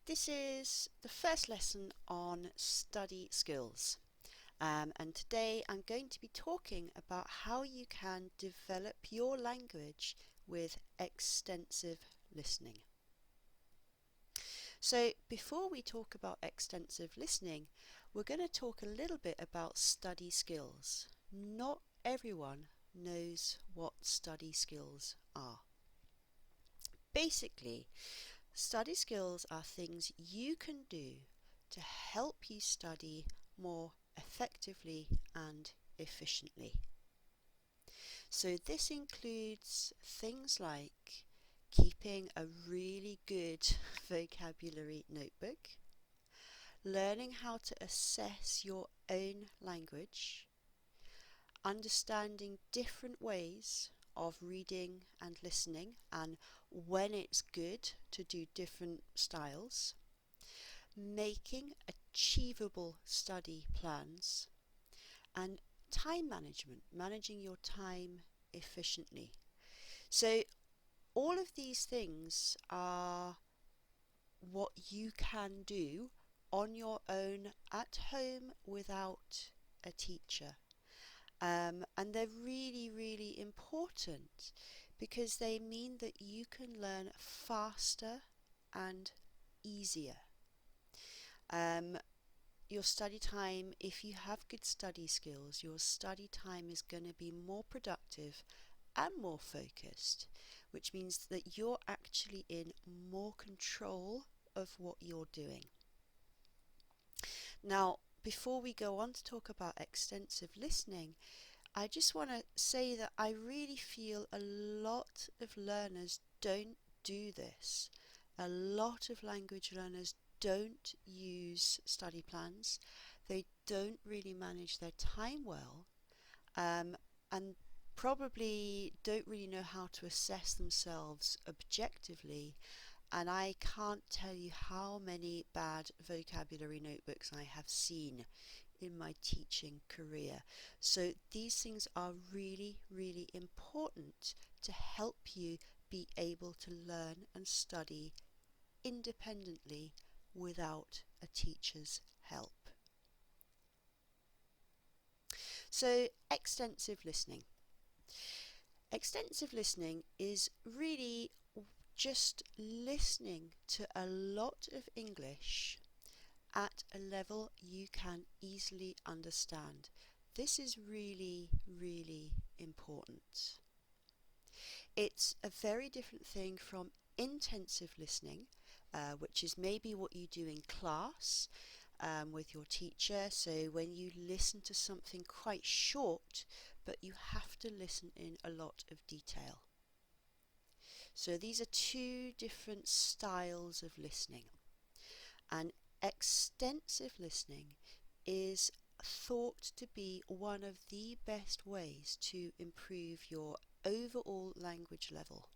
This is the first lesson on study skills, and today I'm going to be talking about how you can develop your language with extensive listening. So before we talk about extensive listening, we're going to talk a little bit about study skills. Not everyone knows what study skills are. Basically, study skills are things you can do to help you study more effectively and efficiently. So this includes things like keeping a really good vocabulary notebook, learning how to assess your own language, understanding different ways of reading and listening and when it's good to do different styles, making achievable study plans, and time management, managing your time efficiently. So all of these things are what you can do on your own at home without a teacher. And they're really, really important because they mean that you can learn faster and easier. Um, your study time, if you have good study skills, your study time is going to be more productive and more focused, which means that you're actually in more control of what you're doing. Now, before we go on to talk about extensive listening, I just want to say that I really feel a lot of learners don't do this. A lot of language learners don't use study plans. They don't really manage their time well, and probably don't really know how to assess themselves objectively. And I can't tell you how many bad vocabulary notebooks I have seen in my teaching career. So these things are really, really important to help you be able to learn and study independently without a teacher's help. So extensive listening. Extensive listening is really just listening to a lot of English at a level you can easily understand. This is really, really important. It's a very different thing from intensive listening, which is maybe what you do in class with your teacher. So when you listen to something quite short, but you have to listen in a lot of detail. So these are two different styles of listening. And extensive listening is thought to be one of the best ways to improve your overall language level.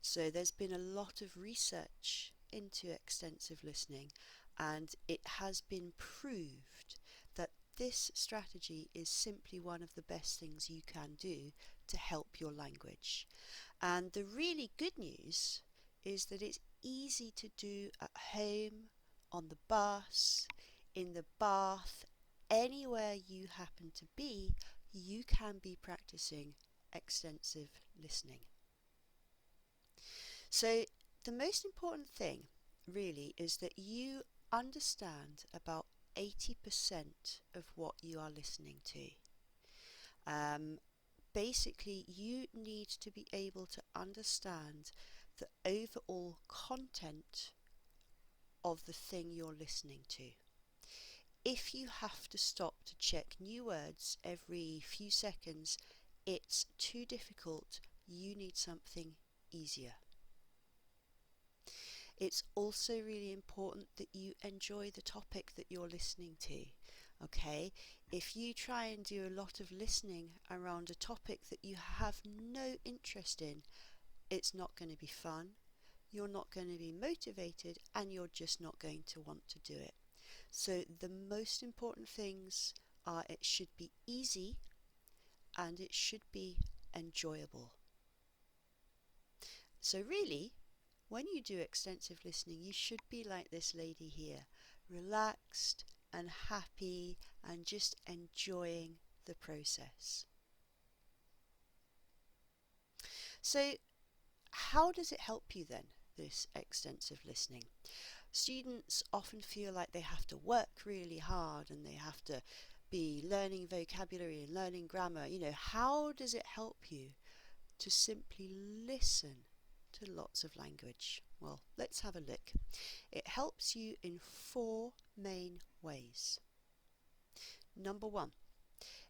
So there's been a lot of research into extensive listening, and it has been proved that this strategy is simply one of the best things you can do to help your language. And the really good news is that it's easy to do at home, on the bus, in the bath, anywhere you happen to be, you can be practicing extensive listening. So the most important thing really is that you understand about 80% of what you are listening to. Basically, you need to be able to understand the overall content of the thing you're listening to. If you have to stop to check new words every few seconds, it's too difficult. You need something easier. It's also really important that you enjoy the topic that you're listening to. Okay, if you try and do a lot of listening around a topic that you have no interest in, it's not going to be fun, you're not going to be motivated, and you're just not going to want to do it. So the most important things are it should be easy and it should be enjoyable. So really, when you do extensive listening, you should be like this lady here, relaxed and happy and just enjoying the process. So how does it help you then, this extensive listening? Students often feel like they have to work really hard and they have to be learning vocabulary and learning grammar. How does it help you to simply listen to lots of language? Well, let's have a look. It helps you in 4 main ways. Number 1,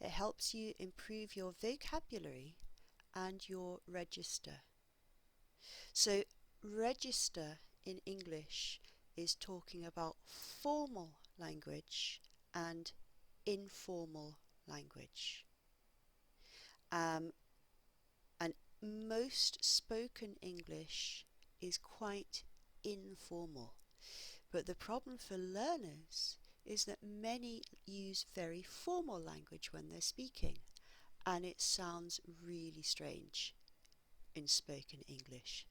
it helps you improve your vocabulary and your register. So register in English is talking about formal language and informal language. And most spoken English is quite informal. But the problem for learners is that many use very formal language when they're speaking, and it sounds really strange in spoken English.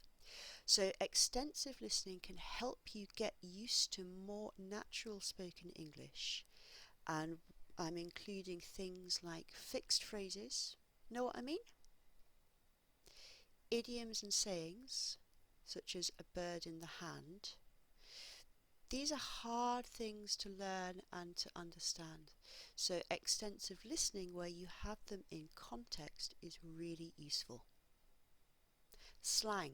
So extensive listening can help you get used to more natural spoken English, and I'm including things like fixed phrases, know what I mean? Idioms and sayings, such as a bird in the hand. These are hard things to learn and to understand. So extensive listening, where you have them in context, is really useful. Slang.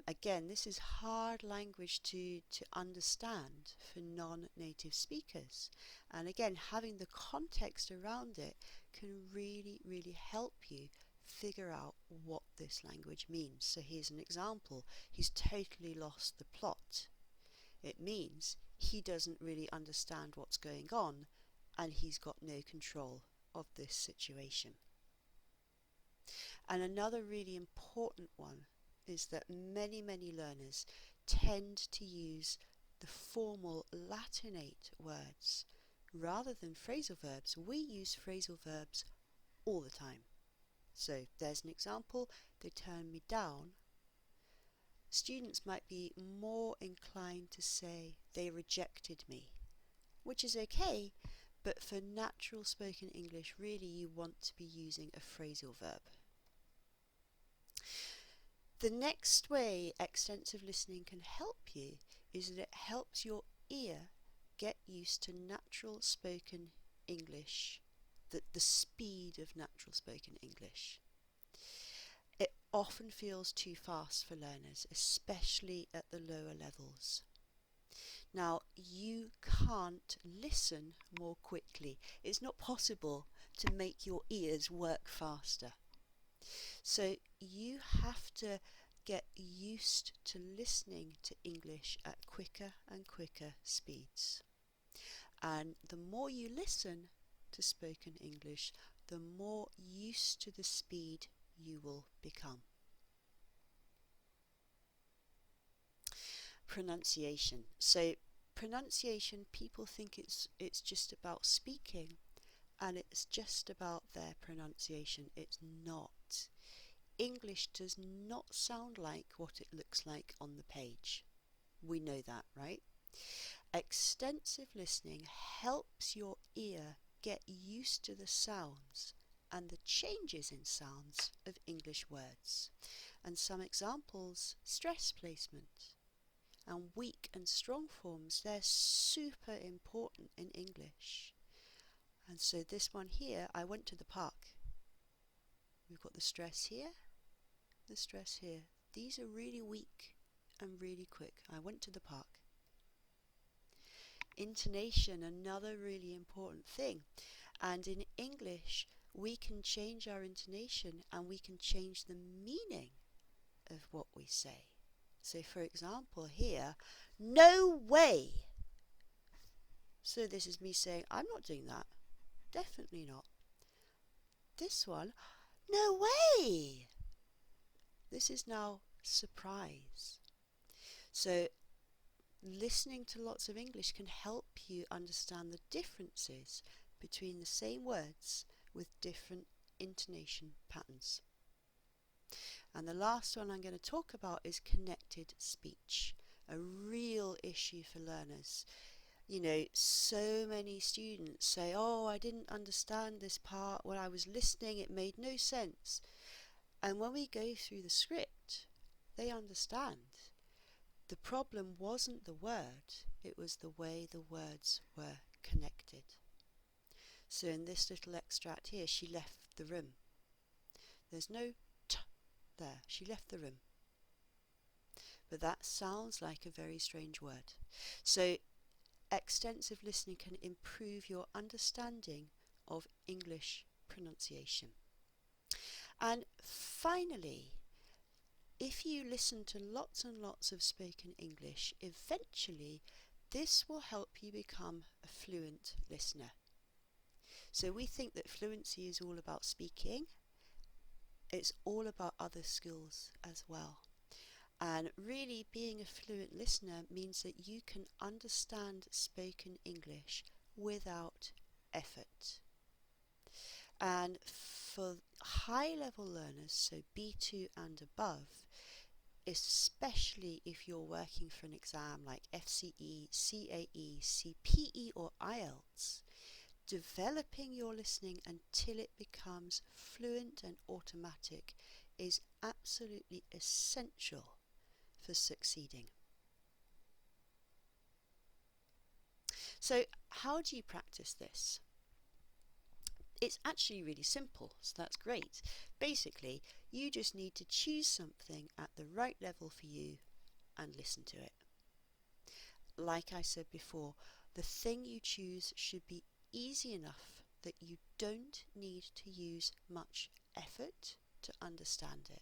Again, this is hard language to understand for non-native speakers. And again, having the context around it can really, really help you figure out what this language means. So here's an example. He's totally lost the plot. It means he doesn't really understand what's going on and he's got no control of this situation. And another really important one is that many learners tend to use the formal Latinate words rather than phrasal verbs. We use phrasal verbs all the time. So there's an example. They turned me down. Students might be more inclined to say they rejected me, which is okay, but for natural spoken English, really you want to be using a phrasal verb. The next way extensive listening can help you is that it helps your ear get used to natural spoken English, the speed of natural spoken English. It often feels too fast for learners, especially at the lower levels. Now, you can't listen more quickly. It's not possible to make your ears work faster. So you have to get used to listening to English at quicker and quicker speeds. And the more you listen to spoken English, the more used to the speed you will become. Pronunciation. So pronunciation, people think it's just about speaking, and it's just about their pronunciation. It's not. English does not sound like what it looks like on the page. We know that, right? Extensive listening helps your ear get used to the sounds and the changes in sounds of English words. And some examples: stress placement and weak and strong forms. They're super important in English. And so this one here, I went to the park. We've got the stress here, the stress here. These are really weak and really quick. I went to the park. Intonation, another really important thing. And in English, we can change our intonation and we can change the meaning of what we say. So for example here, no way. So this is me saying, I'm not doing that. Definitely not. This one, no way. This is now surprise. So listening to lots of English can help you understand the differences between the same words with different intonation patterns. And the last one I'm going to talk about is connected speech, a real issue for learners. You know, so many students say, oh, I didn't understand this part. When I was listening, it made no sense. And when we go through the script, they understand. The problem wasn't the word, it was the way the words were connected. So in this little extract here, she left the room. There's no t there. She left the room. But that sounds like a very strange word. So extensive listening can improve your understanding of English pronunciation. And finally, if you listen to lots and lots of spoken English, eventually this will help you become a fluent listener. So we think that fluency is all about speaking. It's all about other skills as well. And really being a fluent listener means that you can understand spoken English without effort. And for high level learners, so B2 and above, especially if you're working for an exam like FCE, CAE, CPE or IELTS, developing your listening until it becomes fluent and automatic is absolutely essential for succeeding. So how do you practice this? It's actually really simple, so that's great. Basically, you just need to choose something at the right level for you and listen to it. Like I said before, the thing you choose should be easy enough that you don't need to use much effort to understand it.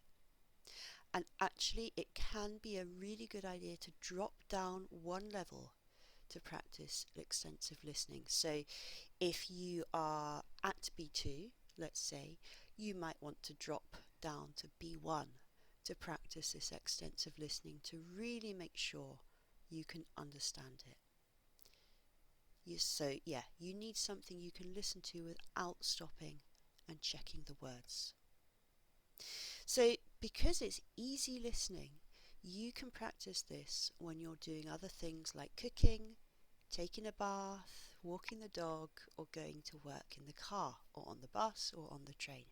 And actually, it can be a really good idea to drop down one level to practice extensive listening. So if you are at B2, let's say, you might want to drop down to B1 to practice this extensive listening to really make sure you can understand it. You need something you can listen to without stopping and checking the words. So because it's easy listening, you can practice this when you're doing other things like cooking, taking a bath, walking the dog, or going to work in the car or on the bus or on the train.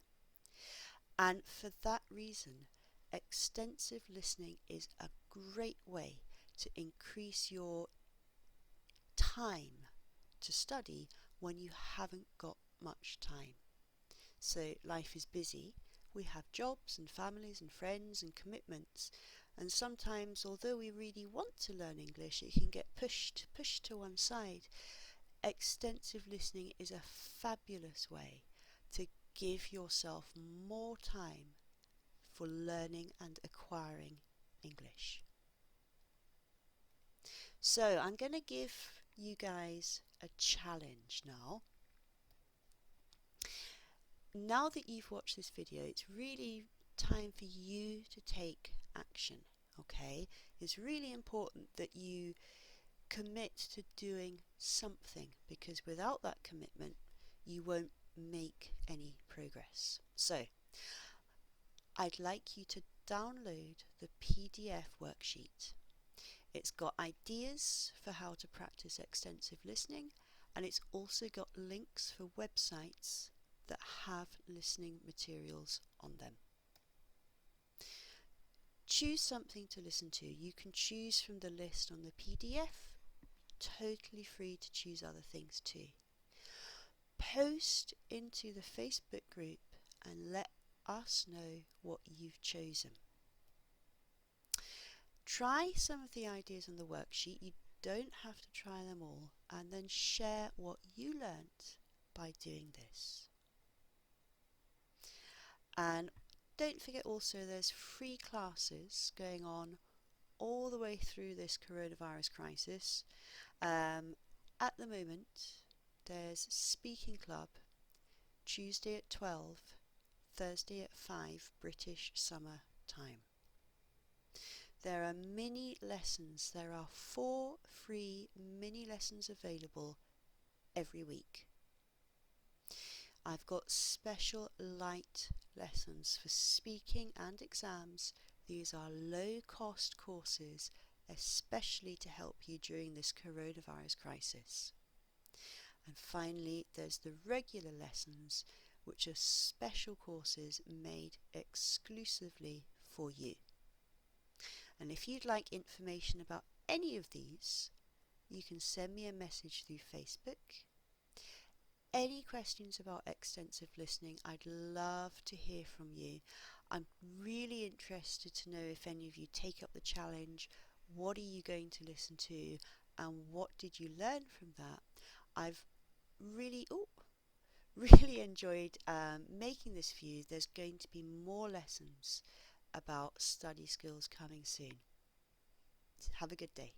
And for that reason, extensive listening is a great way to increase your time to study when you haven't got much time. So life is busy, we have jobs and families and friends and commitments, and sometimes although we really want to learn English, it can get pushed to one side. Extensive listening is a fabulous way to give yourself more time for learning and acquiring English. So I'm going to give you guys a challenge now. Now that you've watched this video, it's really time for you to take action, okay? It's really important that you commit to doing something, because without that commitment, you won't make any progress. So, I'd like you to download the PDF worksheet. It's got ideas for how to practice extensive listening, and it's also got links for websites that have listening materials on them. Choose something to listen to. You can choose from the list on the PDF, totally free to choose other things too. Post into the Facebook group and let us know what you've chosen. Try some of the ideas on the worksheet. You don't have to try them all, and then share what you learnt by doing this. And don't forget also there's free classes going on all the way through this coronavirus crisis. At the moment there's Speaking Club, Tuesday at 12, Thursday at 5 British Summer Time. There are mini lessons. There are 4 free mini lessons available every week. I've got special light lessons for speaking and exams. These are low cost courses, especially to help you during this coronavirus crisis. And finally, there's the regular lessons, which are special courses made exclusively for you. And if you'd like information about any of these, you can send me a message through Facebook. Any questions about extensive listening, I'd love to hear from you. I'm really interested to know if any of you take up the challenge. What are you going to listen to, and what did you learn from that? I've really really enjoyed making this for you. There's going to be more lessons about study skills coming soon. Have a good day.